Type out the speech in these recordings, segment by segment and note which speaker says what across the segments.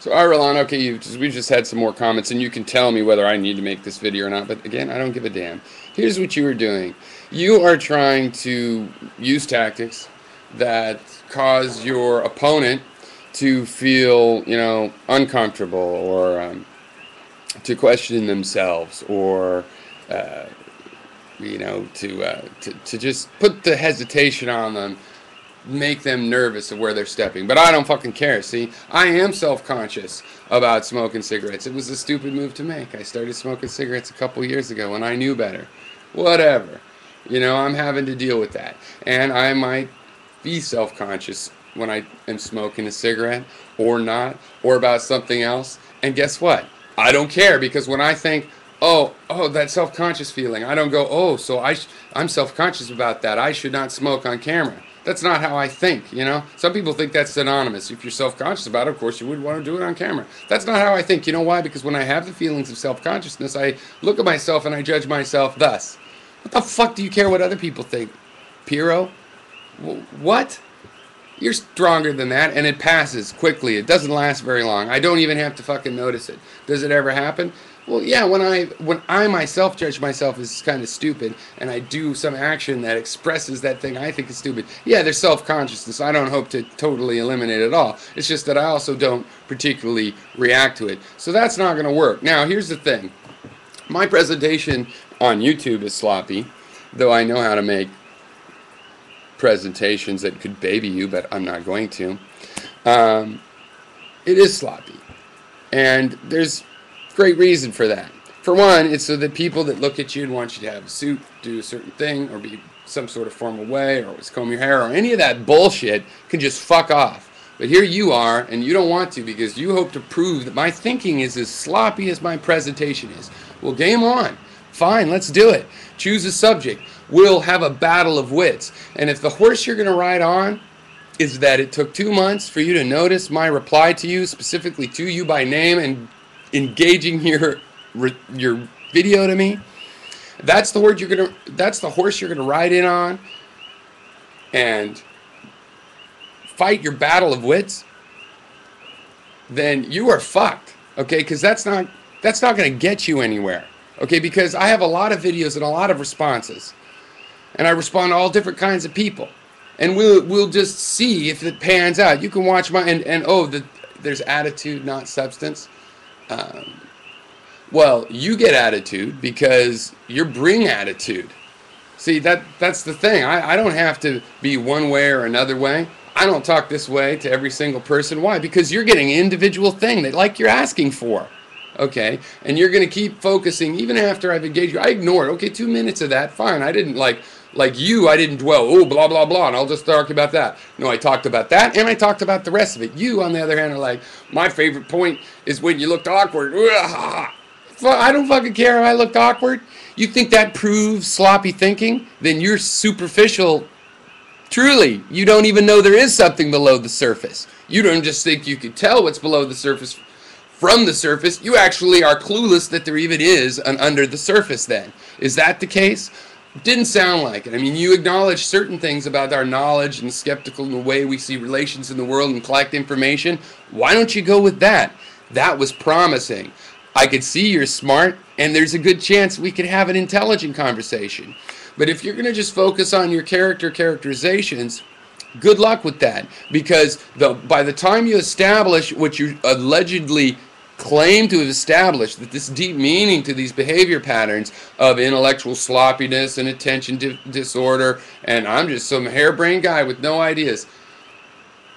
Speaker 1: So, Arlan, okay, we just had some more comments, and you can tell me whether I need to make this video or not, but again, I don't give a damn. Here's what you are doing. You are trying to use tactics that cause your opponent to feel, uncomfortable, or to question themselves, or to just put the hesitation on them, make them nervous of where they're stepping. But I don't fucking care. See, I am self-conscious about smoking cigarettes. It was a stupid move to make. I started smoking cigarettes a couple years ago when I knew better. Whatever. I'm having to deal with that. And I might be self-conscious when I am smoking a cigarette or not, or about something else. And guess what? I don't care, because when I think, oh, that self-conscious feeling, I don't go, oh, so I'm self-conscious about that. I should not smoke on camera. That's not how I think, Some people think that's synonymous. If you're self-conscious about it, of course you would want to do it on camera. That's not how I think. You know why? Because when I have the feelings of self-consciousness, I look at myself and I judge myself thus. What the fuck do you care what other people think? Piro? What? You're stronger than that, and it passes quickly. It doesn't last very long. I don't even have to fucking notice it. Does it ever happen? Well, yeah, when I myself judge myself as kind of stupid, and I do some action that expresses that thing I think is stupid, yeah, there's self-consciousness. I don't hope to totally eliminate it all. It's just that I also don't particularly react to it. So that's not going to work. Now, here's the thing. My presentation on YouTube is sloppy, though I know how to make presentations that could baby you, but I'm not going to. It is sloppy. And there's great reason for that. For one, it's so that people that look at you and want you to have a suit, do a certain thing, or be some sort of formal way, or always comb your hair, or any of that bullshit can just fuck off. But here you are, and you don't want to, because you hope to prove that my thinking is as sloppy as my presentation is. Well, game on. Fine, let's do it. Choose a subject. We'll have a battle of wits. And if the horse you're going to ride on is that it took 2 months for you to notice my reply to you, specifically to you by name, and engaging your video to me, that's the horse you're gonna ride in on and fight your battle of wits, then you are fucked. Okay, because that's not gonna get you anywhere. Okay, because I have a lot of videos and a lot of responses, and I respond to all different kinds of people, and we'll just see if it pans out. You can watch my there's attitude, not substance. Well, you get attitude because you bring attitude. See, that's the thing. I don't have to be one way or another way. I don't talk this way to every single person. Why? Because you're getting an individual thing that like you're asking for. Okay? And you're going to keep focusing even after I've engaged you. I ignored, okay, 2 minutes of that, fine. I didn't like you, I didn't dwell, oh, blah, blah, blah, and I'll just talk about that. No, I talked about that, and I talked about the rest of it. You, on the other hand, are like, my favorite point is when you looked awkward. I don't fucking care if I looked awkward. You think that proves sloppy thinking? Then you're superficial. Truly, you don't even know there is something below the surface. You don't just think you could tell what's below the surface from the surface. You actually are clueless that there even is an under the surface then. Is that the case? Didn't sound like it. I mean, you acknowledge certain things about our knowledge and skeptical in the way we see relations in the world and collect information. Why don't you go with that? That was promising. I could see you're smart, and there's a good chance we could have an intelligent conversation. But if you're going to just focus on your characterizations, good luck with that. Because by the time you establish what you allegedly claim to have established, that this deep meaning to these behavior patterns of intellectual sloppiness and attention disorder, and I'm just some harebrained guy with no ideas,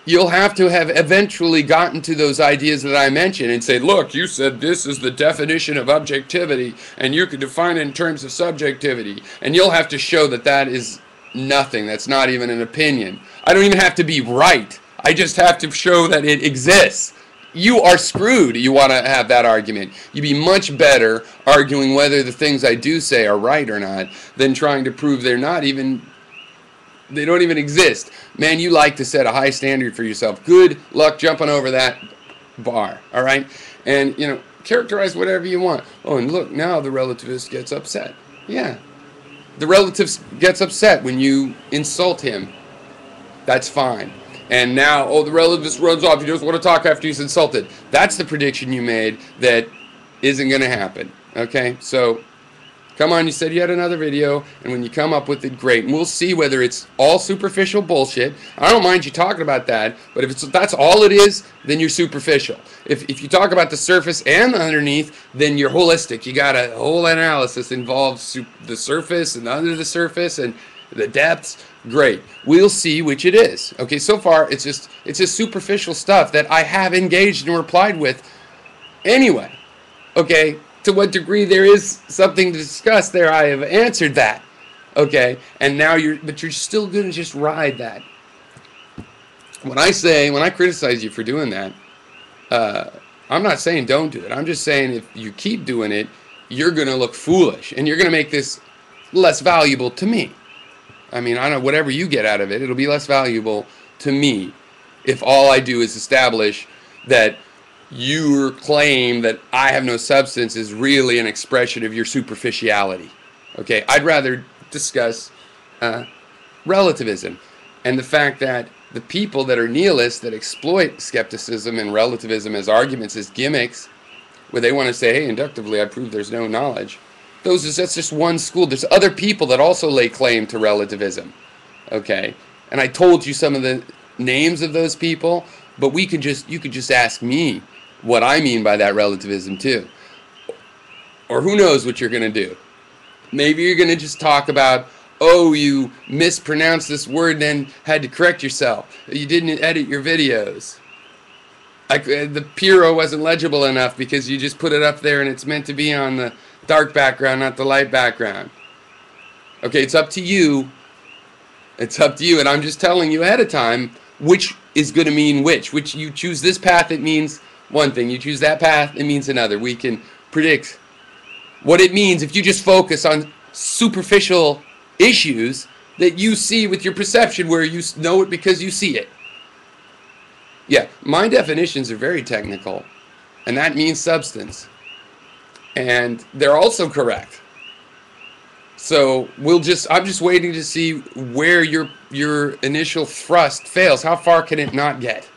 Speaker 1: you'll have to have eventually gotten to those ideas that I mentioned and say, look, you said this is the definition of objectivity, and you could define it in terms of subjectivity, and you'll have to show that that is nothing. That's not even an opinion. I don't even have to be right. I just have to show that it exists. You are screwed. You want to have that argument. You'd be much better arguing whether the things I do say are right or not than trying to prove they don't even exist. Man, you like to set a high standard for yourself. Good luck jumping over that bar, all right? And, characterize whatever you want. Oh, and look, now the relativist gets upset. Yeah. The relativist gets upset when you insult him. That's fine. And now, oh, the relativist runs off. He doesn't want to talk after he's insulted. That's the prediction you made that isn't going to happen. Okay? So, come on, you said you had another video, and when you come up with it, great. And we'll see whether it's all superficial bullshit. I don't mind you talking about that, but if that's all it is, then you're superficial. If you talk about the surface and the underneath, then you're holistic. You got a whole analysis involves the surface and under the surface and the depths. Great. We'll see which it is. Okay, so far it's just superficial stuff that I have engaged and replied with anyway. Okay, to what degree there is something to discuss there, I have answered that. Okay, and now you're still going to just ride that. When I criticize you for doing that, I'm not saying don't do it. I'm just saying if you keep doing it, you're going to look foolish and you're going to make this less valuable to me. I mean, I don't know, whatever you get out of it, it'll be less valuable to me if all I do is establish that your claim that I have no substance is really an expression of your superficiality. Okay, I'd rather discuss relativism and the fact that the people that are nihilists that exploit skepticism and relativism as arguments, as gimmicks, where they want to say, hey, inductively I prove there's no knowledge. That's just one school. There's other people that also lay claim to relativism. Okay, and I told you some of the names of those people, but you could just ask me what I mean by that relativism too. Or who knows what you're going to do. Maybe you're going to just talk about, oh, you mispronounced this word and then had to correct yourself. You didn't edit your videos. The Piro wasn't legible enough because you just put it up there and it's meant to be on the dark background, not the light background. Okay, it's up to you. It's up to you, and I'm just telling you ahead of time which is going to mean which. Which you choose this path, it means one thing. You choose that path, it means another. We can predict what it means if you just focus on superficial issues that you see with your perception, where you know it because you see it. Yeah, my definitions are very technical, and that means substance. And they're also correct. So I'm just waiting to see where your initial thrust fails. How far can it not get?